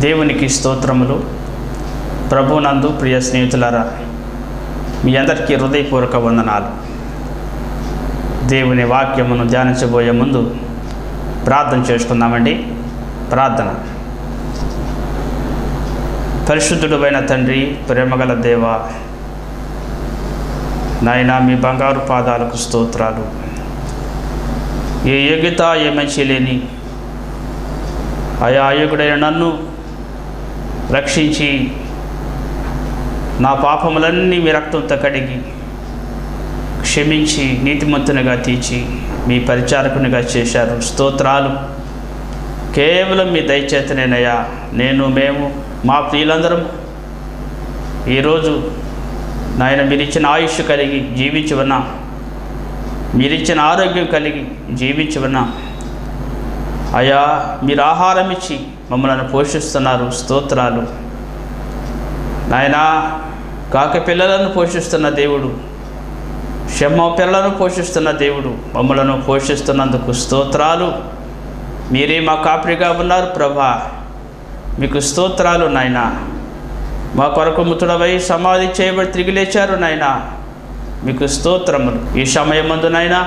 దేవునికి స్తోత్రములు. ప్రభునందు ప్రియ స్నేహితులారా, మీ అందరికీ హృదయపూర్వక వందనాలు. దేవుని వాక్యమును ధ్యానించబోయే ముందు ప్రార్థన చేసుకుందామండి. ప్రార్థన. పరిశుద్ధుడైన తండ్రి, ప్రేమగల దేవ, నాయనా, మీ బంగారు పాదాలకు స్తోత్రాలు. ఏ యోగ్యత ఏ మంచి లేని ఆయా అయోగ్యుడైన నన్ను రక్షించి నా పాపములన్నీ మీ రక్తంతో కడిగి క్షమించి నీతిమంతునిగా తీర్చి మీ పరిచారకునిగా చేశారు. స్తోత్రాలు. కేవలం మీ దయచేతనేనయ్యా మేము మా ప్రియులందరం ఈరోజు నాయన మీరిచ్చిన ఆయుష్ కలిగి జీవించి ఉన్నాం, మీరిచ్చిన ఆరోగ్యం కలిగి జీవించి ఉన్నాం అయ్యా. మీరు ఆహారం ఇచ్చి మమ్మల్ని పోషిస్తున్నారు. స్తోత్రాలు నాయనా. కాక పిల్లలను పోషిస్తున్న దేవుడు, క్షమ పిల్లలను పోషిస్తున్న దేవుడు, మమ్మలను పోషిస్తున్నందుకు స్తోత్రాలు. మీరే మా కాపరిగా ఉన్నారు ప్రభా, మీకు స్తోత్రాలు నాయనా. మా కొరకు మృతుడవై సమాధి చేయబడి తిరిగి లేచారు నాయనా, మీకు స్తోత్రములు. ఈ సమయమందు నాయనా,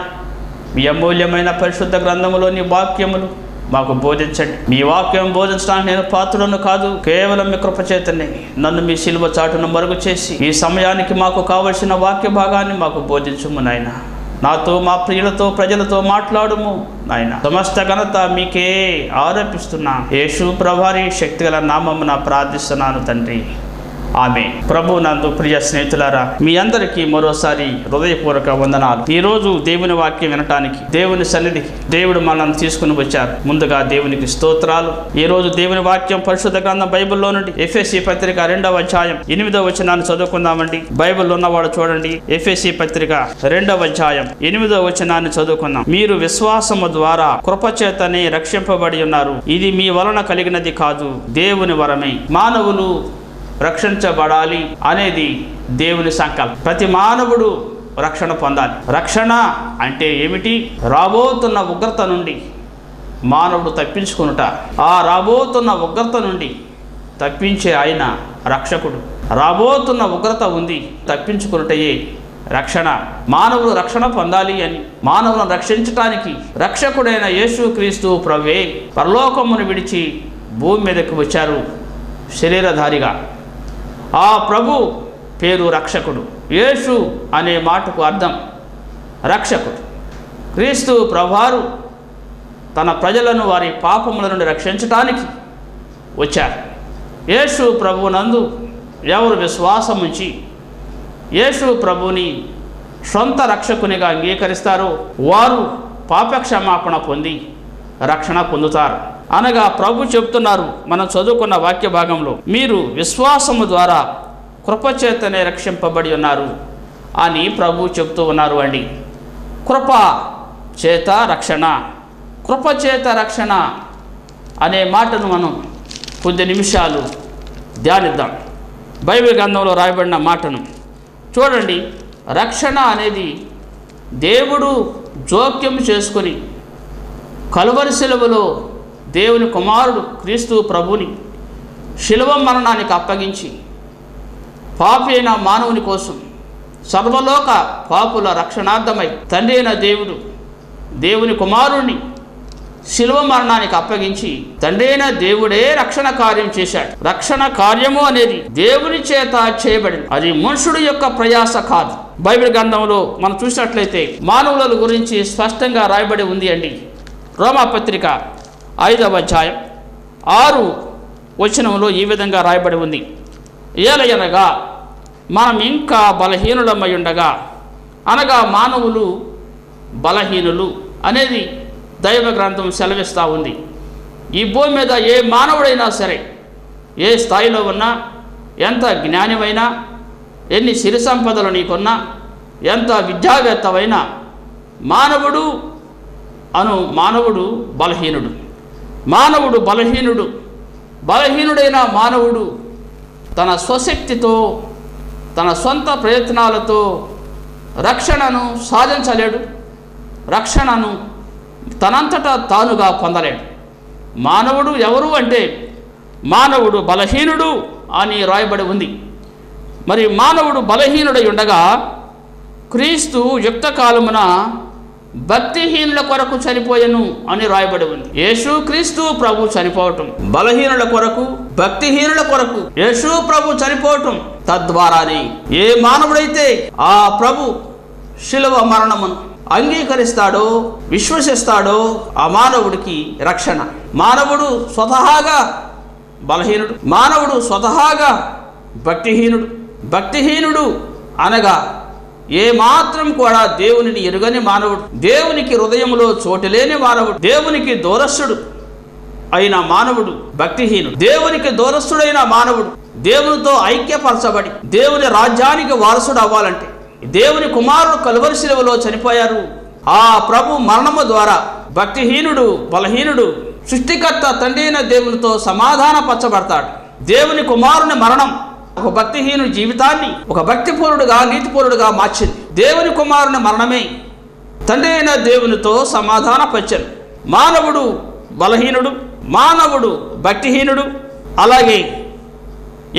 మీ అమూల్యమైన పరిశుద్ధ గ్రంథములోని వాక్యములు మాకు బోధించండి. మీ వాక్యం బోధించడానికి నేను పాత్రులను కాదు, కేవలం మీ కృపచేతనే నన్ను మీ శిలువ చాటును మరుగు చేసి ఈ సమయానికి మాకు కావలసిన వాక్య భాగాన్ని మాకు బోధించుము నాయన. నాతో, మా ప్రియులతో, ప్రజలతో మాట్లాడుము నాయన. సమస్త ఘనత మీకే ఆరోపిస్తున్నా. యేసు ప్రభువారి శక్తిగల నామమున ప్రార్థిస్తున్నాను తండ్రి, ఆమె. ప్రభు నందు ప్రియ స్నేహితులారా, మీ అందరికీ మరోసారి హృదయపూర్వక వందనాలు. ఈరోజు దేవుని వాక్యం వినటానికి దేవుని సన్నిధికి దేవుడు మనల్ని తీసుకుని వచ్చారు. ముందుగా దేవునికి స్తోత్రాలు. ఈరోజు దేవుని వాక్యం పరిశుద్ధ గ్రంథం బైబిల్లో నుండి ఎఫెసీ పత్రిక 2వ అధ్యాయం 8వ వచనాన్ని చదువుకుందామండి. బైబిల్ ఉన్నవాడు చూడండి. ఎఫెసీ పత్రిక 2వ అధ్యాయం 8వ వచనాన్ని చదువుకుందాం. మీరు విశ్వాసము ద్వారా కృపచేతనే రక్షింపబడి ఉన్నారు. ఇది మీ వలన కలిగినది కాదు, దేవుని వరమే. మానవులు రక్షించబడాలి అనేది దేవుని సంకల్పం. ప్రతి మానవుడు రక్షణ పొందాలి. రక్షణ అంటే ఏమిటి? రాబోతున్న ఉగ్రత నుండి మానవుడు తప్పించుకునుట. ఆ రాబోతున్న ఉగ్రత నుండి తప్పించే ఆయన రక్షకుడు. రాబోతున్న ఉగ్రత ఉంది, తప్పించుకునుటయే రక్షణ. మానవుడు రక్షణ పొందాలి అని, మానవులను రక్షించటానికి రక్షకుడైన యేసుక్రీస్తు ప్రభువే పరలోకమును విడిచి భూమి మీదకి వచ్చారు శరీరధారిగా. ఆ ప్రభు పేరు రక్షకుడు. యేసు అనే మాటకు అర్థం రక్షకుడు. క్రీస్తు ప్రభువారు తన ప్రజలను వారి పాపముల నుండి రక్షించటానికి వచ్చారు. యేసు ప్రభువునందు ఎవరు విశ్వాసం ఉంచి యేసు ప్రభువుని సొంత రక్షకునిగా అంగీకరిస్తారో వారు పాపక్షమాపణ పొంది రక్షణ పొందుతారు అనగా ప్రభు చెప్తున్నారు. మనం చదువుకున్న వాక్య భాగంలో మీరు విశ్వాసము ద్వారా కృపచేతనే రక్షింపబడి ఉన్నారు అని ప్రభు చెప్తూ ఉన్నారు అండి. కృప చేత రక్షణ, కృపచేత రక్షణ అనే మాటను మనం కొద్ది నిమిషాలు ధ్యానిద్దాం. బైబిల్ గ్రంథంలో రాయబడిన మాటను చూడండి. రక్షణ అనేది దేవుడు జోక్యం చేసుకొని కలువరి శిలువలో దేవుని కుమారుడు క్రీస్తు ప్రభుని శిలువ మరణానికి అప్పగించి పాపి అయిన మానవుని కోసం సర్వలోక పాపుల రక్షణార్థమై తండ్రి అయిన దేవుడు దేవుని కుమారుణ్ణి శిలువ మరణానికి అప్పగించి తండ్రి అయిన దేవుడే రక్షణ కార్యం చేశాడు. రక్షణ కార్యము అనేది దేవుని చేత చేయబడింది, అది మనుషుడు యొక్క ప్రయాస కాదు. బైబిల్ గ్రంథంలో మనం చూసినట్లయితే మానవుల గురించి స్పష్టంగా రాయబడి ఉంది అండి. రోమాపత్రిక 5వ అధ్యాయం 6వ వచనంలో ఈ విధంగా రాయబడి ఉంది. ఏలయనగా మనం ఇంకా బలహీనులమై ఉండగా, అనగా మానవులు బలహీనులు అనేది దైవ గ్రంథం సెలవిస్తూ ఉంది. ఈ భూమి మీద ఏ మానవుడైనా సరే, ఏ స్థాయిలో ఉన్నా, ఎంత జ్ఞానమైనా, ఎన్ని సిరి సంపదలు నీకున్నా, ఎంత విద్యావేత్తవైనా, మానవుడు బలహీనుడు. మానవుడు బలహీనుడు. బలహీనుడైన మానవుడు తన స్వశక్తితో, తన సొంత ప్రయత్నాలతో రక్షణను సాధించలేడు, రక్షణను తనంతటా తానుగా పొందలేడు. మానవుడు ఎవరు అంటే మానవుడు బలహీనుడు అని రాయబడి ఉంది. మరి మానవుడు బలహీనుడై ఉండగా క్రీస్తు యుక్త కాలమున భక్తిహీనుల కొరకు చనిపోయెను అని రాయబడి ఉంది. యేసు క్రీస్తు ప్రభు చనిపోవటం, బలహీనుల కొరకు, భక్తిహీనుల కొరకు యేసు ప్రభు చనిపోవటం, తద్వారానే ఏ మానవుడైతే ఆ ప్రభు శిలువ మరణమును అంగీకరిస్తాడో, విశ్వసిస్తాడో ఆ మానవుడికి రక్షణ. మానవుడు స్వతహాగా బలహీనుడు, మానవుడు స్వతహాగా భక్తిహీనుడు. భక్తిహీనుడు అనగా ఏ మాత్రం కూడా దేవునిని ఎరుగని మానవుడు, దేవునికి హృదయంలో చోటులేని మానవుడు, దేవునికి దూరస్థుడు అయిన మానవుడు భక్తిహీనుడు. దేవునికి దూరస్థుడైన మానవుడు దేవునితో ఐక్యపరచబడి దేవుని రాజ్యానికి వారసుడు అవ్వాలంటే దేవుని కుమారుడు కలువరి శిలువలో చనిపోయారు. ఆ ప్రభు మరణము ద్వారా భక్తిహీనుడు, బలహీనుడు సృష్టికర్త తండ్రి అయిన దేవునితో సమాధానపరచబడతాడు. దేవుని కుమారుని మరణం ఒక భక్తిహీనుడి జీవితాన్ని ఒక భక్తిపూరుడుగా, నీతిపూరుడుగా మార్చింది. దేవుని కుమారుని మరణమే తండ్రి అయిన దేవునితో సమాధానపరచను. మానవుడు బలహీనుడు, మానవుడు భక్తిహీనుడు. అలాగే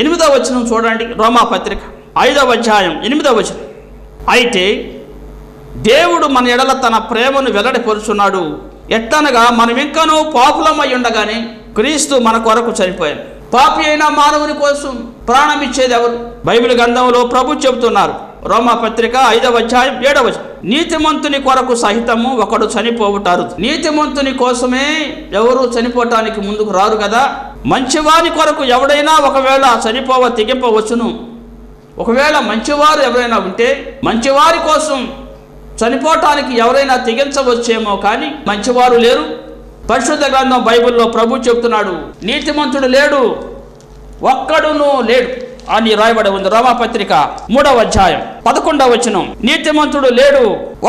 8వ వచనం చూడండి, రోమాపత్రిక 5వ అధ్యాయం 8వ వచనం. అయితే దేవుడు మన ఎడల తన ప్రేమను వెల్లడిపరుచున్నాడు. ఎట్లనగా మనం ఇంకనూ పాపులమై ఉండగానే క్రీస్తు మన కొరకు చనిపోయాడు. పాపి అయిన మానవుని కోసం ప్రాణం ఇచ్చేది ఎవరు? బైబిల్ గ్రంథంలో ప్రభు చెబుతున్నారు. రోమాపత్రిక 5వ అధ్యాయం 7వ వచనం. నీతిమంతుని కొరకు సహితము ఒకడు చనిపోవుటారు. నీతిమంతుని కోసమే ఎవరు చనిపోవటానికి ముందుకు రారు కదా. మంచివారి కొరకు ఎవడైనా ఒకవేళ చనిపోవ తెగింపవచ్చును. ఒకవేళ మంచివారు ఎవరైనా ఉంటే మంచివారి కోసం చనిపోవటానికి ఎవరైనా తెగించవచ్చేమో, కానీ మంచివారు లేరు. పరిశుద్ధ గ్రంథం బైబిల్లో ప్రభు చెప్తున్నాడు, నీతిమంతుడు లేడు, ఒక్కడును లేడు అని రాయబడి ఉంది. రోమాపత్రిక 3వ అధ్యాయం 11వ వచనం. నీతిమంతుడు లేడు,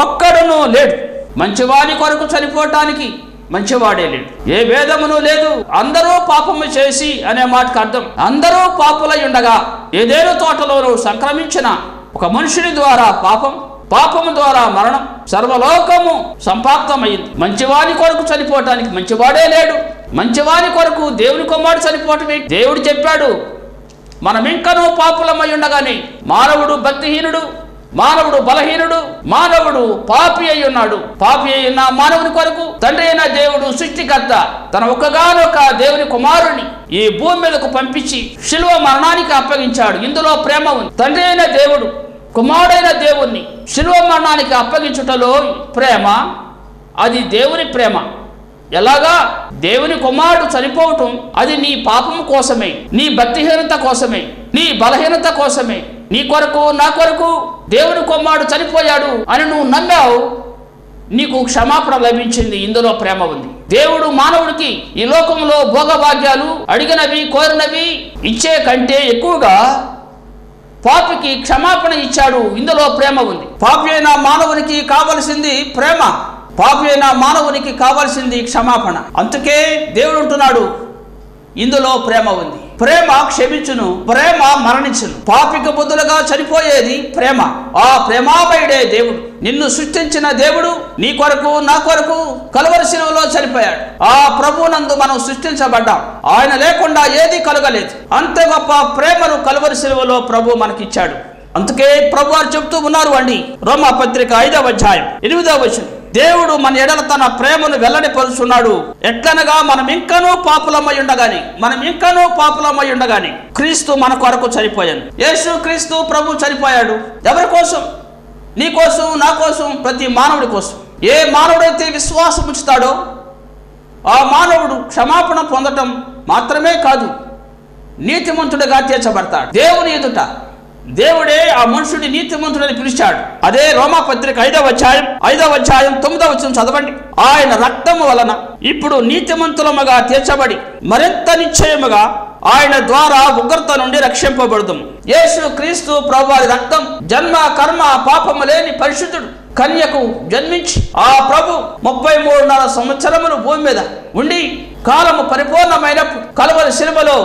ఒక్కడును లేడు. మంచివాని కొరకు చనిపోవటానికి మంచివాడే లేడు. ఏ భేదమును లేదు. అందరూ పాపము చేసి అనే మాటకు అర్థం అందరూ పాపులై ఉండగా ఏదేను తోటలోనూ సంక్రమించిన ఒక మనుషుని ద్వారా పాపము ద్వారా మరణం సర్వలోకము సంపాప్తమైంది. మంచివాని కొరకు చనిపోవటానికి మంచివాడే లేడు. మంచివాని కొరకు దేవుని కుమారుడు చనిపోవటమే. దేవుడు చెప్పాడు, మనం ఇంకనూ పాపులమై ఉండగానే మానవుడు భక్తిహీనుడు, మానవుడు బలహీనుడు, మానవుడు పాపి అయి ఉన్నాడు. పాపి అయిన మానవుని కొరకు తండ్రి అయిన దేవుడు సృష్టికర్త తన ఒక్కగానొక దేవుని కుమారుని ఈ భూమి మీదకు పంపించి శిలువ మరణానికి అప్పగించాడు. ఇందులో ప్రేమ ఉంది. తండ్రి అయిన దేవుడు కుమారుడైన దేవుణ్ణి శిలువ మరణానికి అప్పగించుటలో ప్రేమ, అది దేవుని ప్రేమ. ఎలాగా? దేవుని కుమారుడు చనిపోవటం అది నీ పాపం కోసమే, నీ భక్తిహీనత కోసమే, నీ బలహీనత కోసమే. నీ కొరకు, నా కొరకు దేవుని కుమారుడు చనిపోయాడు అని నువ్వు నమ్మావు, నీకు క్షమాపణ లభించింది. ఇందులో ప్రేమ ఉంది. దేవుడు మానవుడికి ఈ లోకంలో భోగభాగ్యాలు అడిగినవి, కోరినవి ఇచ్చే కంటే ఎక్కువగా పాపికి క్షమాపణ ఇచ్చాడు. ఇందులో ప్రేమ ఉంది. పాపి అయిన మానవునికి కావలసింది ప్రేమ, పాపి అయిన మానవునికి కావాల్సింది క్షమాపణ. అందుకే దేవుడు అంటున్నాడు, ఇందులో ప్రేమ ఉంది. ప్రేమ క్షమించును, ప్రేమ మరణించును. పాపికి బదులుగా చనిపోయేది ప్రేమ. ఆ ప్రేమామయుడే దేవుడు. నిన్ను సృష్టించిన దేవుడు నీ కొరకు, నా కొరకు కలువరి శిలువలో చనిపోయాడు. ఆ ప్రభువునందు మనం సృష్టించబడ్డాం. ఆయన లేకుండా ఏది కలగలేదు. అంత గొప్ప ప్రేమను కలువరి శిలువలో ప్రభు మనకిచ్చాడు. అందుకే ప్రభు వారు చెప్తూ ఉన్నారు అండి, రోమాపత్రిక 5వ అధ్యాయం 8వ వచనం. దేవుడు మన ఎడల తన ప్రేమను వెల్లడిపరుచున్నాడు. ఎట్లనగా మనం ఇంకనూ పాపులమై ఉండగాని క్రీస్తు మన కొరకు చనిపోయాడు. యేసు క్రీస్తు ప్రభు చనిపోయాడు. ఎవరి కోసం? నీ కోసం, నా కోసం, ప్రతి మానవుడి కోసం. ఏ మానవుడైతే విశ్వాసం ఉంచుతాడో ఆ మానవుడు క్షమాపణ పొందటం మాత్రమే కాదు, నీతిమంతుడిగా తీర్చబడతాడు. దేవుని ఎదుట దేవుడే ఆ మనుషుడి నీతిమంతుడని పిలిచాడు. అదే రోమాపత్రిక 5వ అధ్యాయం 9వ వచనం చదవండి. ఆయన రక్తము వలన ఇప్పుడు నీతిమంతులముగా తీర్చబడి మరింత నిశ్చయముగా ఆయన ద్వారా ఉగ్రత నుండి రక్షింపబడుదుము. యేసు క్రీస్తు ప్రభువారి రక్తం జన్మ కర్మ పాపము లేని పరిశుద్ధుడు కన్యకు జన్మించి ఆ ప్రభు 33.5 సంవత్సరములు భూమి మీద ఉండి కాలము పరిపూర్ణమైనప్పుడు కలువరి శిలువలో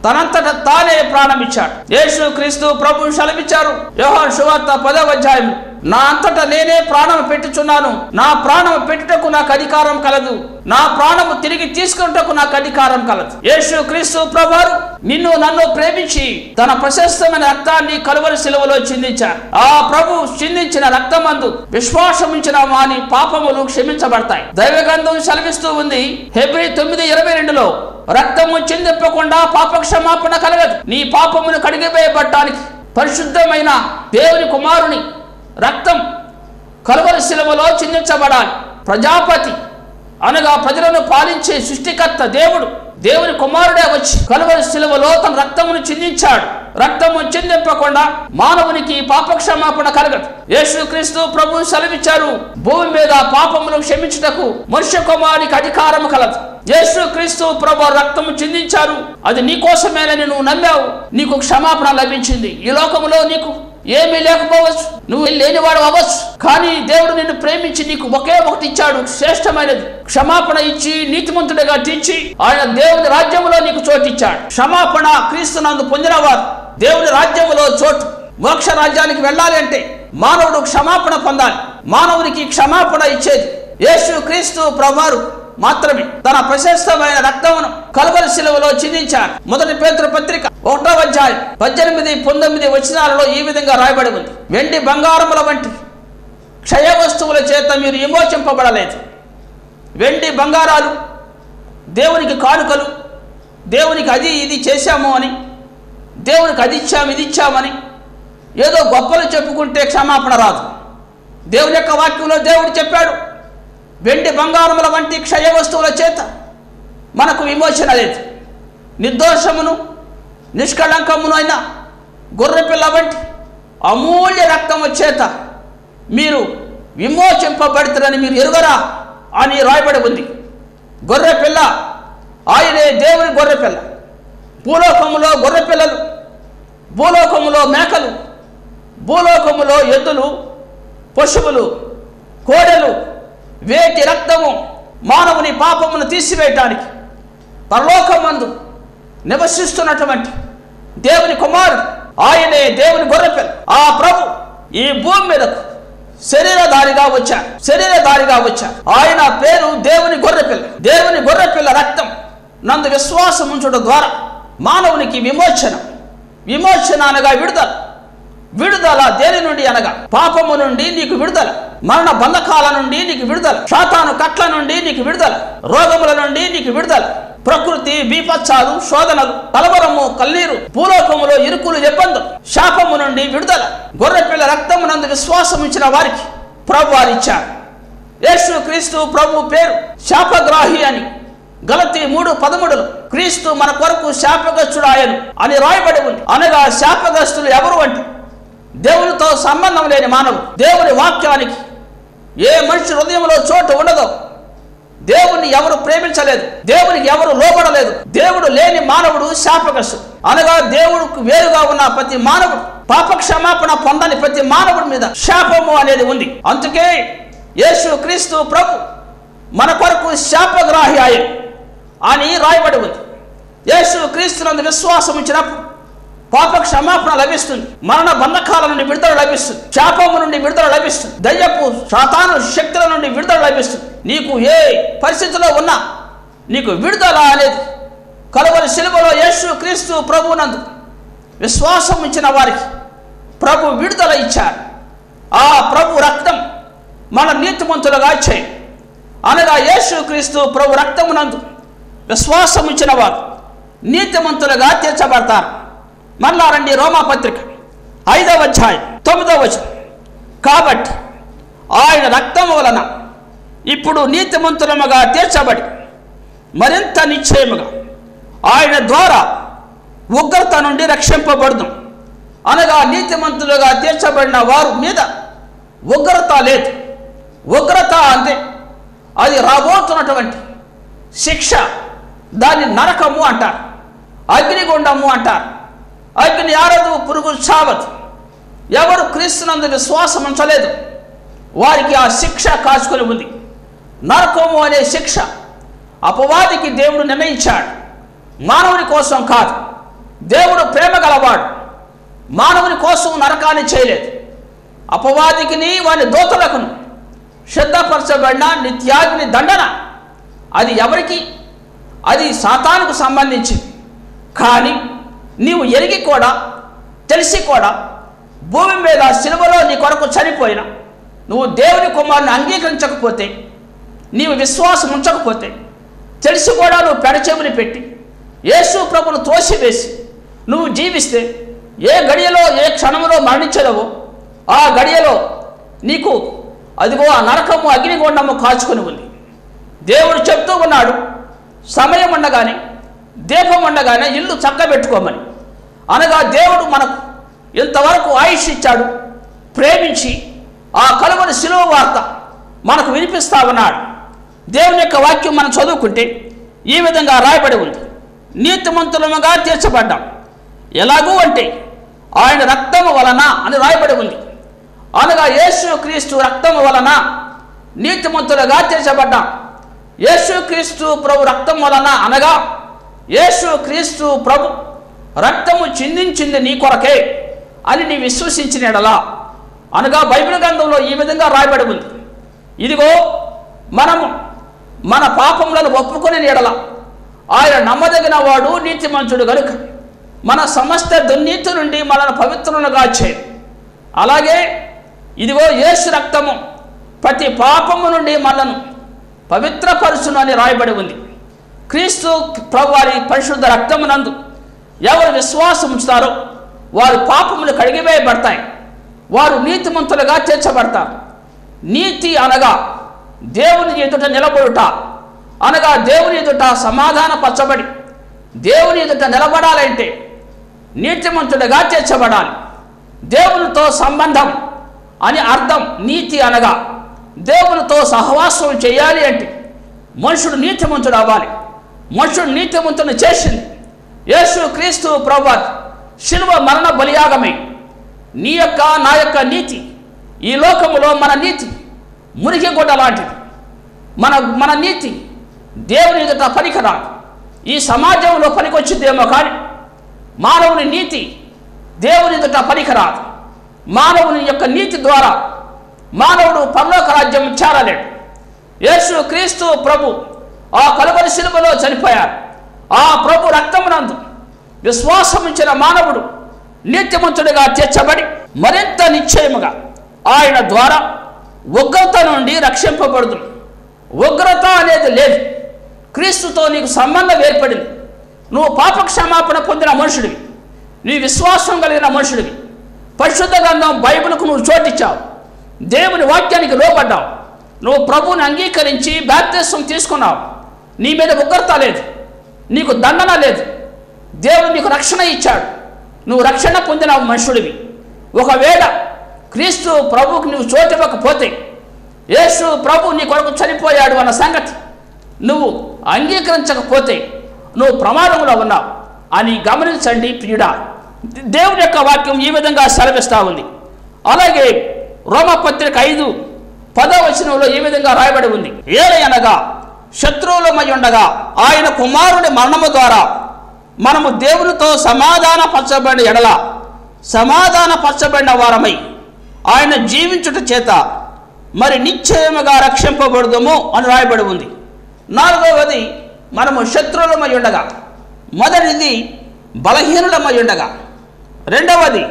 తనంతట తానే ప్రాణమిచ్చాడు. యేసు క్రీస్తు ప్రభు సెలవిచ్చారు. యోహాను సువార్త 10వ అధ్యాయం నా అంతటా నేనే ప్రాణం పెట్టుచున్నాను, నా ప్రాణం పెట్టుటకు నాకు అధికారం కలదు, నా ప్రాణము తిరిగి తీసుకున్నటకు నాకు అధికారం కలదు. యేసు క్రీస్తు ప్రభువారు నిన్ను నన్ను ప్రేమించి తన ప్రశస్తమైన రక్తాన్ని కలువరి శిలువలో చిందించారు. ఆ ప్రభు చిందించిన రక్తమందు విశ్వాసం ఉంచిన వాని పాపములు క్షమించబడతాయి. దైవ గ్రంథం సెలవిస్తూ ఉంది హెబ్రీ 9:22లో, రక్తము చిందింపకుండా పాప క్షమాపణ కలగదు. నీ పాపమును కడిగివేయబడటానికి పరిశుద్ధమైన దేవుని కుమారుని రక్తం కలువరి శిలువలో చిందించబడాలి. ప్రజాపతి అనగా ప్రజలను పాలించే సృష్టికర్త దేవుని కుమారుడే వచ్చి కలువరి శిలువలో తన రక్తమును చిందించాడు. రక్తము చిందింపకుండా మానవునికి పాప క్షమాపణ కలగదు. యేసు క్రీస్తు ప్రభు సెలవిచ్చారు, భూమి మీద పాపములు క్షమించుటకు మనుష్య కుమారునికి అధికారం కలదు. యేసు క్రీస్తు ప్రభు రక్తము చిందించారు, అది నీ కోసమేనని నువ్వు నమ్మావు, నీకు క్షమాపణ లభించింది. ఈ లోకములో నీకు ఏమీ లేకపోవచ్చు, నువ్వు లేనివాడు అవ్వచ్చు, కానీ దేవుడు నిన్ను ప్రేమించి నీకు ఒకే ఒకటి ఇచ్చాడు, శ్రేష్టమైనది. క్షమాపణ ఇచ్చి నీతిమంతుడిగా తీర్చి ఆయన దేవుని రాజ్యములో నీకు చోటు ఇచ్చాడు. క్షమాపణ క్రీస్తునందు పొందినవారు దేవుని రాజ్యములో చోటు. మోక్ష రాజ్యానికి వెళ్ళాలి అంటే మానవుడు క్షమాపణ పొందాలి. మానవునికి క్షమాపణ ఇచ్చేది యేసు క్రీస్తు ప్రభువారు మాత్రమే. తన ప్రశస్తమైన రక్తమును కలువరి శిలువలో చిందించారు. మొదటి పేతురు పత్రిక 1వ అధ్యాయం 18-19 వచనాలలో ఈ విధంగా రాయబడి ఉంది, వెండి బంగారముల వంటి క్షయ వస్తువుల చేత మీరు విమోచింపబడలేదు. వెండి బంగారాలు దేవునికి కానుకలు, దేవునికి అది ఇది చేశాము అని, దేవునికి అది ఇచ్చాము ఇది ఇచ్చామని ఏదో గొప్పలు చెప్పుకుంటే క్షమాపణ రాదు. దేవుని యొక్క వాక్యంలో దేవుడు చెప్పాడు, వెండి బంగారముల వంటి క్షయ వస్తువుల చేత మనకు విమోచన లేదు. నిర్దోషమును నిష్కళంకమును అయిన గొర్రెపిల్ల వంటి అమూల్య రక్తము చేత మీరు విమోచింపబడతారని మీరు ఎరుగరా అని రాయబడి ఉంది. గొర్రెపిల్ల ఆయనే దేవుని గొర్రెపిల్ల. భూలోకములో గొర్రెపిల్లలు, భూలోకములో మేకలు, భూలోకములో ఎద్దులు, పశువులు, కోడెలు, వేటి రక్తము మానవుని పాపమును తీసివేయటానికి పరలోకమందు నివసిస్తున్నటువంటి దేవుని కుమారుడు ఆయనే దేవుని గొర్రెపిల్ల. ఆ ప్రభు ఈ భూమి మీదకు శరీరధారిగా వచ్చారు. ఆయన పేరు దేవుని గొర్రెపిల్ల. దేవుని గొర్రెపిల్ల రక్తం నందు విశ్వాసం ఉంచడం ద్వారా మానవునికి విమోచన అనగా విడుదల దేని నుండి అనగా పాపము నుండి నీకు విడుదల, మరణ బంధకాల నుండి నీకు విడుదల, శాతాను కట్ల నుండి నీకు విడుదల, రోగముల నుండి నీకు విడుదల, ప్రకృతి బీపత్సాలు, శోధనలు, కలవరము, కన్నీరు, భూలోకములో ఇరుకులు, ఇబ్బందులు, శాపము నుండి విడుదల గొర్రెపిల్ల రక్తము నందు విశ్వాసం ఇచ్చిన వారికి ప్రభు వారిచ్చారు. యేసు క్రీస్తు ప్రభు పేరు శాపగ్రాహి అని గలతీ 3:13 క్రీస్తు మన కొరకు శాపగ్రస్తుడాయను అని రాయబడి ఉంది. అనగా శాపగ్రస్తులు ఎవరు అంటే దేవునితో సంబంధం లేని మానవుడు. దేవుని వాక్యానికి ఏ మనిషి హృదయంలో చోటు ఉండదో, దేవుణ్ణి ఎవరు ప్రేమించలేదు, దేవునికి ఎవరు లోబడలేదు, దేవుడు లేని మానవుడు శాపగ్రస్తుడు. అనగా దేవుడికి వేరుగా ఉన్న ప్రతి మానవుడు, పాప క్షమాపణ పొందని ప్రతి మానవుడి మీద శాపము అనేది ఉంది. అందుకే యేసు క్రీస్తు ప్రభు మన కొరకు శాపగ్రాహి ఆయన అని రాయబడి ఉంది. యేసు క్రీస్తునందు విశ్వాసం ఇచ్చినప్పుడు పాప క్షమాపణ లభిస్తుంది, మరణ బంధకాల నుండి విడుదల లభిస్తుంది, శాపము నుండి విడుదల లభిస్తుంది, దయ్యపు సాతాను శక్తుల నుండి విడుదల లభిస్తుంది. నీకు ఏ పరిస్థితిలో ఉన్నా నీకు విడుదల అనేది కలువరి శిలువలో యేసు క్రీస్తు ప్రభువునందు విశ్వాసం ఇచ్చిన వారికి ప్రభు విడుదల ఇచ్చారు. ఆ ప్రభు రక్తం మన నీతిమంతులుగా చేయి. అనగా యేసు క్రీస్తు ప్రభు రక్తమునందు విశ్వాసం ఇచ్చిన వారు నీతిమంతులుగా తీర్చబడతారు. మరలా రండి రోమాపత్రిక 5వ అధ్యాయం 9వ వచనం, కాబట్టి ఆయన రక్తము వలన ఇప్పుడు నీతిమంతులముగా తీర్చబడి మరింత నిశ్చయముగా ఆయన ద్వారా ఉగ్రత నుండి రక్షింపబడును. అనగా నీతిమంతులుగా తీర్చబడిన వారి మీద ఉగ్రత లేదు. ఉగ్రత అంటే అది రాబోతున్నటువంటి శిక్ష, దాన్ని నరకము అంటారు, అగ్నిగుండము అంటారు. అగ్ని ఆరదు, పురుగు చావదు. ఎవరు క్రీస్తునందు విశ్వాసం ఉంచలేదు వారికి ఆ శిక్ష కాచుకొని ఉంది. నరకము అనే శిక్ష అపవాదికి దేవుడు నిర్ణయించాడు, మానవుని కోసం కాదు. దేవుడు ప్రేమ గలవాడు, మానవుని కోసం నరకాన్ని చేయలేదు. అపవాదికిని వాని దూతలకును సిద్ధపరచబడిన నిత్యాగ్ని దండన. అది ఎవరికి? అది సాతానుకు సంబంధించింది. కానీ నీవు ఎరిగి కూడా తెలిసి కూడా భూమి మీద సిలువలో నీ కొరకు చనిపోయిన నువ్వు దేవుని కుమారుని అంగీకరించకపోతే, నీవు విశ్వాసం ఉంచకపోతే, తెలిసి కూడా నువ్వు పెడచెవిని పెట్టి యేసు ప్రభును త్రోసివేసి నువ్వు జీవిస్తే ఏ గడియలో ఏ క్షణంలో మరణించదవో ఆ గడియలో నీకు అదిగో ఆ నరకము అగ్నిగుండము కాచుకొని ఉంది. దేవుడు చెప్తూ ఉన్నాడు, సమయం ఉండగానే దీపం ఉండగానే ఇల్లు చక్కబెట్టుకోమని. అనగా దేవుడు మనకు ఇంతవరకు ఆయుష్ ఇచ్చాడు, ప్రేమించి ఆ కలువరి శిలువ వార్త మనకు వినిపిస్తా ఉన్నాడు. దేవుని యొక్క వాక్యం మనం చదువుకుంటే ఈ విధంగా రాయబడి ఉంది, నీతిమంతులముగా తీర్చబడ్డాం. ఎలాగూ అంటే ఆయన రక్తము వలన అని రాయబడి ఉంది. అనగా యేసు క్రీస్తు రక్తము వలన నీతిమంతులుగా తీర్చబడ్డాం. యేసు క్రీస్తు ప్రభు రక్తం వలన అనగా యేసు క్రీస్తు ప్రభు రక్తము చిందించింది నీ కొరకే అని నీ విశ్వసించిన ఎడలా, అనగా బైబిల్ గ్రంథంలో ఈ విధంగా రాయబడి ఉంది, ఇదిగో మనము మన పాపములను ఒప్పుకునే ఎడల ఆయన నమ్మదగిన వాడు నీతిమంతుడు గనుక మన సమస్త దుర్నీతి నుండి మనను పవిత్రులుగా చేయి. అలాగే ఇదిగో యేసు రక్తము ప్రతి పాపము నుండి మనను పవిత్రపరుచును అని రాయబడి ఉంది. క్రీస్తు ప్రభువారి పరిశుద్ధ రక్తమునందు ఎవరు విశ్వాసం ఉంచుతారో వారు పాపములు కడిగివేయబడతాయి, వారు నీతిమంతులుగా తీర్చబడతారు. నీతి అనగా దేవుని ఎదుట నిలబడుట, అనగా దేవుని ఎదుట సమాధానపరచబడి దేవుని ఎదుట నిలబడాలంటే నీతిమంతుడిగా తీర్చబడాలి. దేవునితో సంబంధం అని అర్థం. నీతి అనగా దేవునితో సహవాసం చేయాలి అంటే మనుషుడు నీతిమంతుడు అవ్వాలి. మనుషుడు నీతిమంతుని చేసింది యేసు క్రీస్తు ప్రభువు శిలువ మరణ బలియాగమై నీ యొక్క నా యొక్క నీతి ఈ లోకములో మన నీతి మురికి గుడ్డ లాంటిది. మన నీతి దేవుని ఎదుట పనికిరాదు. ఈ సమాజంలో పనికొచ్చిందేమో కానీ మానవుని నీతి దేవుని ఎదుట పనికిరాదు. మానవుని యొక్క నీతి ద్వారా మానవుడు పరలోక రాజ్యం చేరలేడు. యేసు క్రీస్తు ప్రభు ఆ కలువరి శిలువలో చనిపోయారు. ఆ ప్రభు రక్తమునందు విశ్వాసముంచిన మానవుడు నీతిమంతుడిగా తీర్చబడి మరింత నిశ్చయముగా ఆయన ద్వారా ఉగ్రత నుండి రక్షింపబడుతుంది. ఉగ్రత అనేది లేదు. క్రీస్తుతో నీకు సంబంధం ఏర్పడింది. నువ్వు పాపక్షమాపణ పొందిన మనుషుడివి, నీ విశ్వాసం కలిగిన మనుషుడివి. పరిశుద్ధ గ్రంథం బైబిల్కు నువ్వు చోటిచ్చావు, దేవుని వాక్యానికి లోబడ్డావు, నువ్వు ప్రభువుని అంగీకరించి బాప్తిసం తీసుకున్నావు. నీ మీద ఉగ్రత లేదు, నీకు దండన లేదు. దేవుడు నీకు రక్షణ ఇచ్చాడు, నువ్వు రక్షణ పొందిన మనుషుడివి. ఒకవేళ క్రీస్తు ప్రభువుకి నువ్వు చోటివ్వకపోతే యేసు ప్రభు నీ కొరకు చనిపోయాడు అన్న సంగతి నువ్వు అంగీకరించకపోతే నువ్వు ప్రమాదంలో ఉన్నావు అని గమనించండి ప్రియుడా. దేవుని యొక్క వాక్యం ఈ విధంగా సెలవిస్తూ ఉంది. అలాగే రోమపత్రిక 5:10 ఈ విధంగా రాయబడి ఉంది, ఏలయనగా శత్రువులమై ఉండగా ఆయన కుమారుని మరణము ద్వారా మనము దేవునితో సమాధానపరచబడిన ఎడల సమాధానపరచబడిన వారమై ఆయన జీవించుట చేత మరి నిశ్చయముగా రక్షింపబడుదము అని రాయబడి ఉంది. 4వది మనము శత్రువులమై ఉండగా, మొదటిది బలహీనులమై ఉండగా, 2వది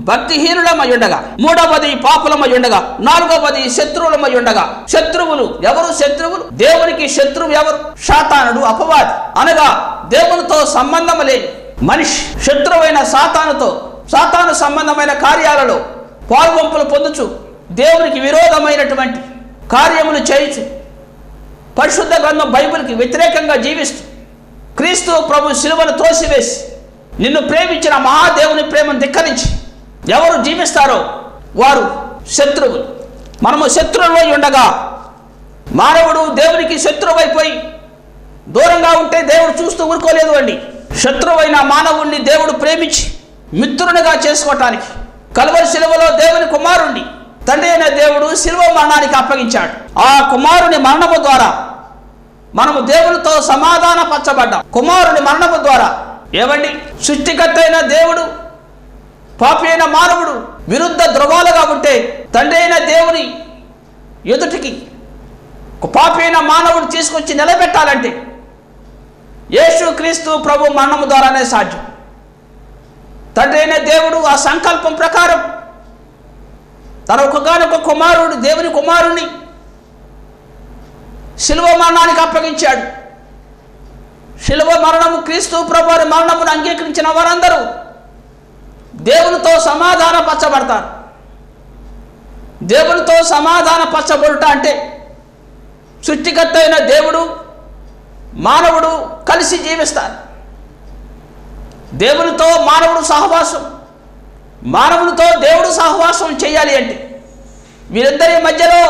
భక్తిహీనులమై ఉండగా, 3వది పాపులమై ఉండగా, 4వది శత్రువులమై ఉండగా. శత్రువులు ఎవరు? శత్రువులు దేవునికి శత్రువు ఎవరు? సాతానుడు, అపవాది. అనగా దేవునితో సంబంధం లేని మనిషి శత్రువైన సాతానుతో సాతాను సంబంధమైన కార్యాలలో పాల్గొంపులు పొందుచు దేవునికి విరోధమైనటువంటి కార్యములు చేయుచు పరిశుద్ధ గ్రంథం బైబిల్కి వ్యతిరేకంగా జీవిస్తూ క్రీస్తు ప్రభు శిలువను త్రోసివేసి నిన్ను ప్రేమించిన మహాదేవుని ప్రేమను ధిక్కరించి ఎవరు జీవిస్తారో వారు శత్రువులు. మనము శత్రువులై ఉండగా మానవుడు దేవునికి శత్రువైపోయి దూరంగా ఉంటే దేవుడు చూస్తూ ఊరుకోలేదు అండి. శత్రువైన మానవుణ్ణి దేవుడు ప్రేమించి మిత్రునిగా చేసుకోవటానికి కలువరి శిలువలో దేవుని కుమారుణ్ణి తండ్రి అయిన దేవుడు శిలువ మరణానికి అప్పగించాడు. ఆ కుమారుని మరణము ద్వారా మనము దేవునితో సమాధానపరచబడ్డాం. కుమారుని మరణము ద్వారా ఏమండి, సృష్టికర్త అయిన దేవుడు పాపి అయిన మానవుడు విరుద్ధ ధ్రువాలుగా ఉంటే తండ్రి అయిన దేవుని ఎదుటికి ఒక పాపి అయిన మానవుడు తీసుకొచ్చి నిలబెట్టాలంటే యేసుక్రీస్తు ప్రభు మరణము ద్వారానే సాధ్యం. తండ్రి అయిన దేవుడు ఆ సంకల్పం ప్రకారం తన ఒకగానొక కుమారుడు, దేవుని కుమారుణ్ణి శిలువ మరణానికి అప్పగించాడు. శిలువ మరణము, క్రీస్తు ప్రభు మరణమును అంగీకరించిన వారందరూ దేవునితో సమాధానపరచబడతారు. దేవునితో సమాధానపరచబడుట అంటే సృష్టికర్త అయిన దేవుడు మానవుడు కలిసి జీవిస్తారు. దేవునితో మానవుడు సహవాసం, మానవునితో దేవుడు సహవాసం చేయాలి అంటే వీరిద్దరి మధ్యలో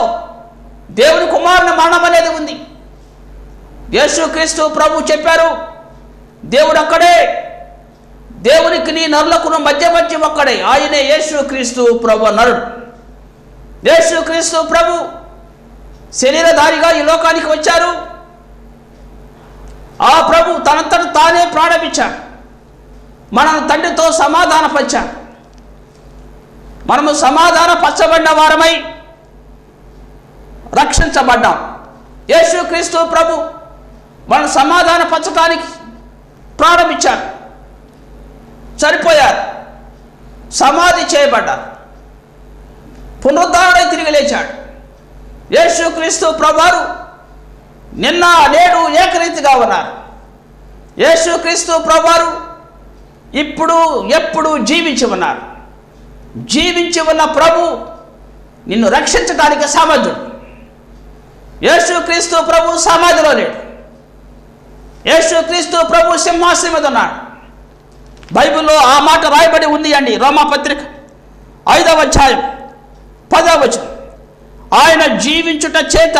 దేవుని కుమారుని మరణం అనేది ఉంది. యేసుక్రీస్తు ప్రభు చెప్పారు, దేవుడు ఒక్కడే, దేవునికి నీ నరులకు మధ్య ఒక్కడే, ఆయనే యేసుక్రీస్తు ప్రభు నరుడు. యేసుక్రీస్తు ప్రభు శరీరధారిగా ఈ లోకానికి వచ్చారు. ఆ ప్రభు తనంతట తానే ప్రాణమిచ్చాడు. మనను తండ్రితో సమాధానపరిచాడు. మనము సమాధానపరచబడిన వారమై రక్షించబడ్డాం. యేసుక్రీస్తు ప్రభు మనం సమాధానపరచడానికి ప్రారంభించారు. చనిపోయారు, సమాధి చేయబడ్డారు, పునరుద్ధరణై తిరిగి లేచాడు. యేసుక్రీస్తు ప్రభువారు నిన్న నేడు ఏకరీతిగా ఉన్నారు. యేసుక్రీస్తు ప్రభువారు ఇప్పుడు ఎప్పుడు జీవించి ఉన్నారు. జీవించి ఉన్న ప్రభు నిన్ను రక్షించడానికి సమర్థుడు. యేసుక్రీస్తు ప్రభు సమాధిలో లేడు. యేసుక్రీస్తు ప్రభు సింహాసనం మీద ఉన్నాడు. బైబిల్లో ఆ మాట రాయబడి ఉంది అండి. రోమాపత్రిక 5వ అధ్యాయం 10వ వచనం. ఆయన జీవించుట చేత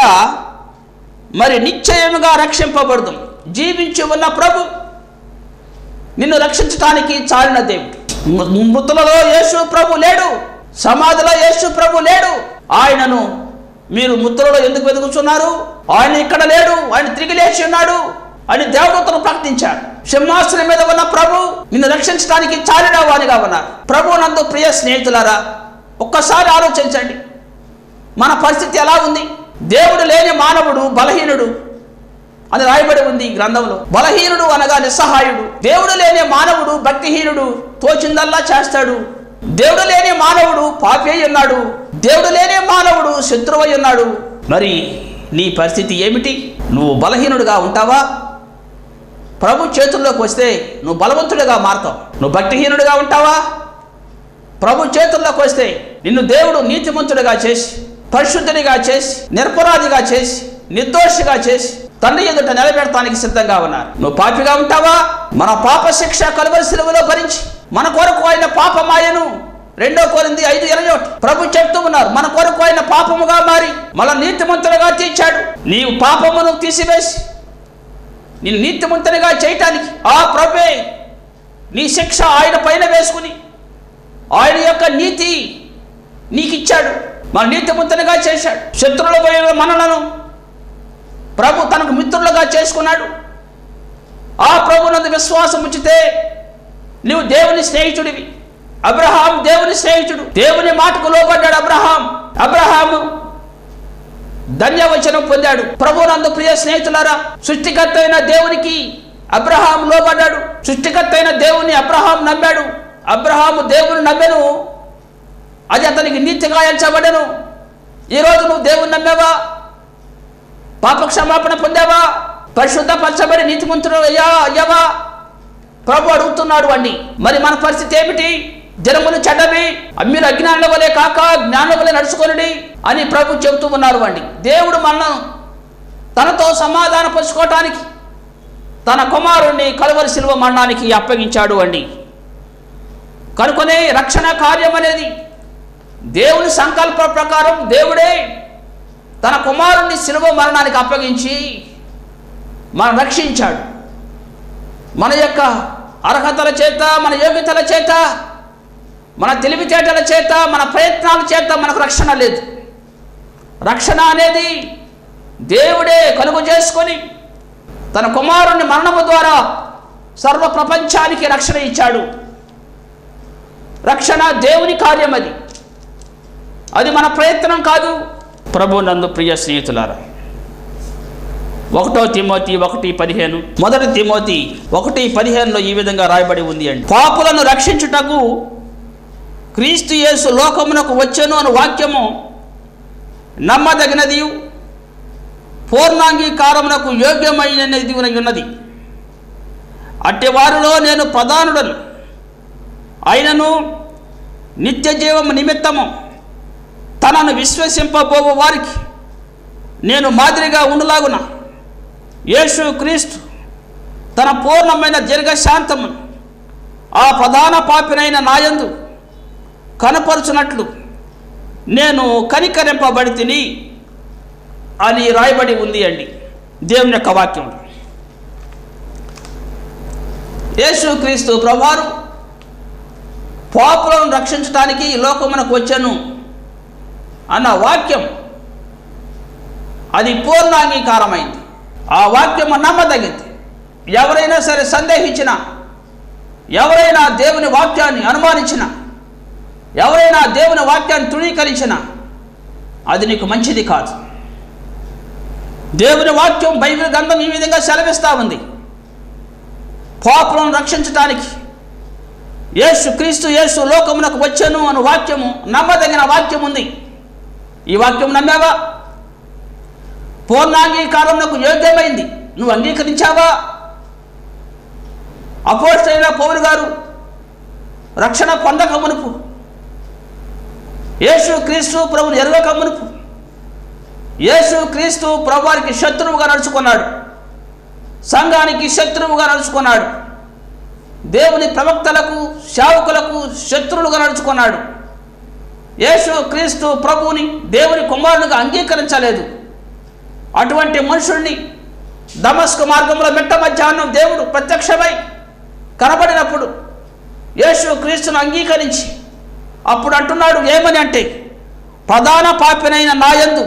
మరి నిశ్చయముగా రక్షింపబడదు. జీవించి ఉన్న ప్రభు నిన్ను రక్షించడానికి చాలిన దేవుడు. మృతులలో యేసు ప్రభు లేడు, సమాధిలో యేసు ప్రభు లేడు. ఆయనను మీరు మృతులలో ఎందుకు వెతుకుతున్నారు? ఆయన ఇక్కడ లేడు, ఆయన తిరిగి లేచి ఉన్నాడు అని దేవదూతలు ప్రకటించాడు. సింహాసనం మీద ఉన్న ప్రభు నిన్ను రక్షించడానికి చాలిన వారిగా ఉన్నారు. ప్రభు నందు ప్రియ స్నేహితులారా, ఒక్కసారి ఆలోచించండి, మన పరిస్థితి ఎలా ఉంది? దేవుడు లేని మానవుడు బలహీనుడు అని రాయబడి ఉంది గ్రంథంలో. బలహీనుడు అనగా నిస్సహాయుడు. దేవుడు లేని మానవుడు భక్తిహీనుడు, తోచిందల్లా చేస్తాడు. దేవుడు లేని మానవుడు పాపి అయి ఉన్నాడు. దేవుడు లేని మానవుడు శత్రువై ఉన్నాడు. మరి నీ పరిస్థితి ఏమిటి? నువ్వు బలహీనుడుగా ఉంటావా? ప్రభు చేతుల్లోకి వస్తే నువ్వు బలవంతుడిగా మారుతావు. నువ్వు భక్తిహీనుడిగా ఉంటావా? ప్రభు చేతుల్లోకి వస్తే నిన్ను దేవుడు నీతిమంతుడిగా చేసి, పరిశుద్ధుడిగా చేసి, నిరపరాధిగా చేసి, నిర్దోషిగా చేసి తండ్రి ఎదుట నిలబెడతానికి సిద్ధంగా ఉన్నారు. నువ్వు పాపిగా ఉంటావా? మన పాప శిక్ష కలువరి శిలువలో భరించి మన కొరకు ఆయన పాపమాయను 2 కొరింథీ 5:21 ప్రభు చెప్తూ ఉన్నారు. మన కొరకు ఆయన పాపముగా మారి మన నీతిమంతులుగా తీర్చాడు. నీవు పాపమును తీసివేసి నేను నీతిమంతునిగా చేయటానికి ఆ ప్రభువే నీ శిక్ష ఆయన పైన వేసుకుని ఆయన యొక్క నీతి నీకు ఇచ్చాడు. మన నీతిమంతునిగా చేశాడు. శత్రువుల పోయిన మనలను ప్రభు తనకు మిత్రులుగా చేసుకున్నాడు. ఆ ప్రభునందు విశ్వాసం ఉంచితే నువ్వు దేవుని స్నేహితుడివి. అబ్రహాం దేవుని స్నేహితుడు. దేవుని మాటకు లోబడ్డాడు అబ్రహాము ధన్యవచనం పొందాడు. ప్రభునందు ప్రియ స్నేహితులారా, సృష్టికర్త అయిన దేవునికి అబ్రహాం లోబడ్డాడు. సృష్టికర్త అయిన దేవుని అబ్రహాం నమ్మాడు. అబ్రహాము దేవుని నమ్మెను, అది అతనికి నీతిగా ఎంచబడెను. ఈరోజు నువ్వు దేవుని నమ్మావా? పాప క్షమాపణ పొందావా? పరిశుద్ధపరచబడి నీతిమంతుడు అయ్యావా? ప్రభు అడుగుతున్నాడు అండి. మరి మన పరిస్థితి ఏమిటి? జనములు చెడ్డవి, మీరు అజ్ఞానుల వలె కాక జ్ఞానుల వలె నడుచుకొనుడి అని ప్రభు చెబుతూ ఉన్నారు అండి. దేవుడు మనను తనతో సమాధానపరుచుకోవటానికి తన కుమారుణ్ణి కలువరి శిలువ మరణానికి అప్పగించాడు అండి. కనుకొనే రక్షణ కార్యం అనేది దేవుని సంకల్ప ప్రకారం దేవుడే తన కుమారుణ్ణి శిలువ మరణానికి అప్పగించి మనం రక్షించాడు. మన యొక్క అర్హతల చేత, మన యోగ్యతల చేత, మన తెలివితేటల చేత, మన ప్రయత్నాల చేత మనకు రక్షణ లేదు. రక్షణ అనేది దేవుడే కలుగు చేసుకొని తన కుమారుని మరణము ద్వారా సర్వ ప్రపంచానికి రక్షణ ఇచ్చాడు. రక్షణ దేవుని కార్యం, అది మన ప్రయత్నం కాదు. ప్రభు నందు ప్రియ స్నేహితులారా, 1 తిమోతి 1:15, 1 తిమోతి 1:15 ఈ విధంగా రాయబడి ఉంది అండి. పాపులను రక్షించుటకు క్రీస్తు యేసు లోకమునకు వచ్చెను అను వాక్యము నమ్మదగినది, పూర్ణాంగీకారమునకు యోగ్యమైనది ఉన్నది. అట్టి వారిలో నేను ప్రధానుడను అయినను నిత్య జీవము నిమిత్తము తనను విశ్వసింపబోవు వారికి నేను మాదిరిగా ఉండులాగున యేసు క్రీస్తు తన పూర్ణమైన దీర్ఘశాంతము ఆ ప్రధాన పాపినైన నాయందు కనపరుచున్నట్లు నేను కనికరింపబడి తిని అని రాయబడి ఉంది అండి దేవుని యొక్క వాక్యం. యేసు క్రీస్తు ప్రభువారు పాపులను రక్షించడానికి ఈ లోకమునకు వచ్చాను అన్న వాక్యం అది పూర్ణాంగీకారమైంది. ఆ వాక్యము నమ్మదగింది. ఎవరైనా సరే సందేహించినా, ఎవరైనా దేవుని వాక్యాన్ని అనుమానించినా, ఎవరైనా దేవుని వాక్యాన్ని తృణీకరించినా అది నీకు మంచిది కాదు. దేవుని వాక్యం బైబిల్ గ్రంథం ఈ విధంగా సెలవిస్తూ ఉంది. పాపులను రక్షించడానికి యేసు క్రీస్తు యేసు లోకమునకు వచ్చాను అను వాక్యము నమ్మదగిన వాక్యం ఉంది. ఈ వాక్యం నమ్మావా? పూర్ణాంగీకారమునకు యోగ్యమైంది. నువ్వు అంగీకరించావా? అపోస్తలుడైన పౌలు గారు రక్షణ పొందక మునుపు, యేసు క్రీస్తు ప్రభుని ఎరుగక మునుపు, యేసు క్రీస్తు ప్రభువారికి శత్రువుగా నడుచుకున్నాడు, సంఘానికి శత్రువుగా నడుచుకున్నాడు, దేవుని ప్రవక్తలకు సేవకులకు శత్రువులుగా నడుచుకున్నాడు. యేసు క్రీస్తు ప్రభువుని దేవుని కుమారునిగా అంగీకరించలేదు. అటువంటి మనుషుల్ని దమస్కు మార్గంలో మిట్ట మధ్యాహ్నం దేవుడు ప్రత్యక్షమై కనబడినప్పుడు యేసు క్రీస్తును అంగీకరించి అప్పుడు అంటున్నాడు ఏమని అంటే, ప్రధాన పాపినైన నాయందు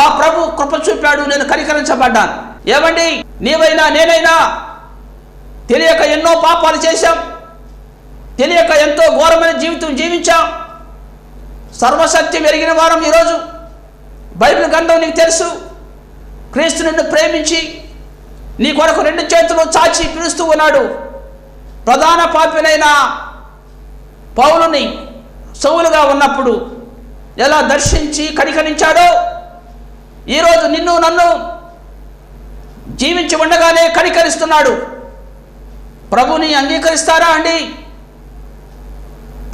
ఆ ప్రభు కృప చూపాడు, నేను కనికరించబడ్డాను. ఏమండి, నీవైనా నేనైనా తెలియక ఎన్నో పాపాలు చేశాం, తెలియక ఎంతో ఘోరమైన జీవితం జీవించాం. సర్వసత్యం ఎరిగిన వారం ఈరోజు బైబిల్ గ్రంథం నీకు తెలుసు. క్రీస్తు నిన్ను ప్రేమించి నీ కొరకు 2 చేతులు చాచి పిలుస్తూ ఉన్నాడు. ప్రధాన పాపినైన పౌలుని సౌలుగా ఉన్నప్పుడు ఎలా దర్శించి కనికరించాడో ఈరోజు నిన్ను నన్ను జీవించి ఉండగానే కనికరిస్తున్నాడు. ప్రభుని అంగీకరిస్తారా అండి?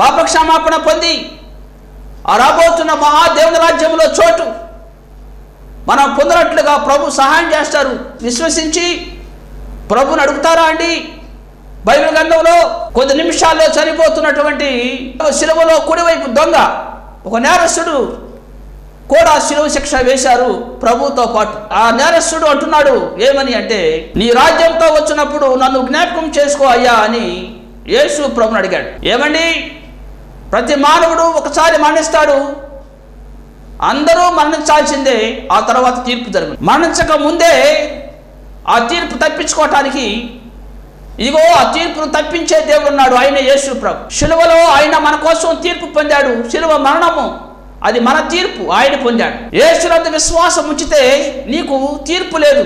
పాపక్షమాపణ పొంది ఆ రాబోతున్న మహాదేవుని రాజ్యంలో చోటు మనం పొందినట్లుగా ప్రభు సహాయం చేస్తారు. విశ్వసించి ప్రభుని అడుగుతారా అండి? బైబిల్ గ్రంథంలో కొద్ది నిమిషాల్లో చనిపోతున్నటువంటి శిలువలో కుడివైపు దొంగ ఒక నేరస్తుడు కూడా శిలువ శిక్ష వేశారు ప్రభుతో పాటు. ఆ నేరస్తుడు అంటున్నాడు ఏమని అంటే, నీ రాజ్యంతో వచ్చినప్పుడు నన్ను జ్ఞాపకం చేసుకో అయ్యా అని యేసు ప్రభుని అడిగాడు. ఏమండి, ప్రతి మానవుడు ఒకసారి మరణిస్తాడు. అందరూ మరణించాల్సిందే. ఆ తర్వాత తీర్పు జరుగుతుంది. మరణించక ముందే ఆ తీర్పు తప్పించుకోవటానికి ఇదిగో ఆ తీర్పును తప్పించే దేవుడు ఉన్నాడు, ఆయన యేసు ప్రభు. శిలువలో ఆయన మన కోసం తీర్పు పొందాడు. శిలువ మరణము అది మన తీర్పు ఆయన పొందాడు. యేసునందు విశ్వాసం ఉంచితే నీకు తీర్పు లేదు.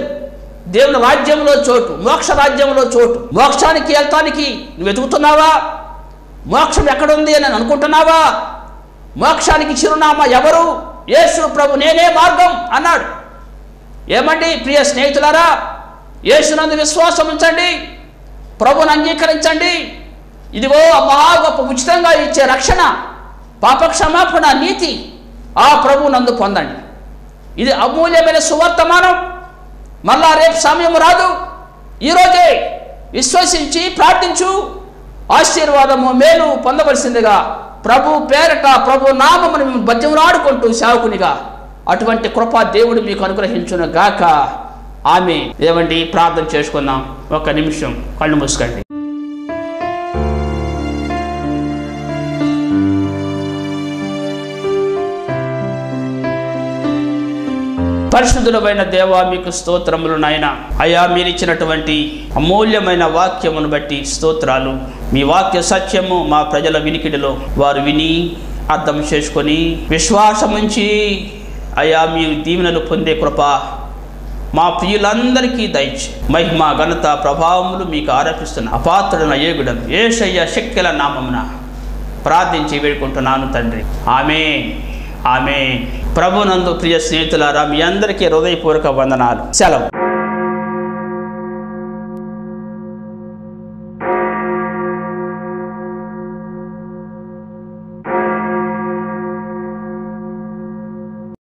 దేవుని రాజ్యంలో చోటు, మోక్ష రాజ్యంలో చోటు. మోక్షానికి వెళ్తానికి నువ్వు వెతుకుతున్నావా? మోక్షం ఎక్కడుంది అని అనుకుంటున్నావా? మోక్షానికి చిరునామా ఎవరు? యేసు ప్రభు, నేనే మార్గం అన్నాడు. ఏమండి ప్రియ స్నేహితులారా, యేసునందు విశ్వాసం ఉంచండి, ప్రభుని అంగీకరించండి. ఇదిగో మహా గొప్ప ఉచితంగా ఇచ్చే రక్షణ, పాపక్షమాపణ, నీతి ఆ ప్రభు నందు పొందండి. ఇది అమూల్యమైన సువర్తమానం. మళ్ళా రేపు సమయం రాదు. ఈరోజే విశ్వసించి ప్రార్థించు, ఆశీర్వాదము మేలు పొందవలసిందిగా ప్రభు పేరట ప్రభు నామమును మేము బతిమలాడుకుంటూ సేవకునిగా అటువంటి కృప దేవుడు మీకు అనుగ్రహించును గాక. ఆమె. ఏమండి, ప్రార్థన చేసుకుందాం. 1 నిమిషం కళ్ళు మూసుకోండి. పరిశుద్ధులమైన దేవా మీకు స్తోత్రములు నాయన. అయ్యా మీరు ఇచ్చినటువంటి అమూల్యమైన వాక్యమును బట్టి స్తోత్రాలు. మీ వాక్య సత్యము మా ప్రజల వినికిడిలో వారు విని అర్థం చేసుకొని విశ్వాసముంచి అయ్యా మీ దీవెనలు పొందే కృప మా ప్రియులందరికీ దయచి మహిమ ఘనత ప్రభావములు మీకు ఆరోపిస్తున్న అపాత్రుడైన యేగుడను యేసయ్య శక్తుల నామమున ప్రార్థించి వేడుకుంటున్నాను తండ్రి. ఆమేన్. ఆమేన్. ప్రభునందు ప్రియ స్నేహితులారా, మీ అందరికీ హృదయపూర్వక వందనాలు. సెలవు.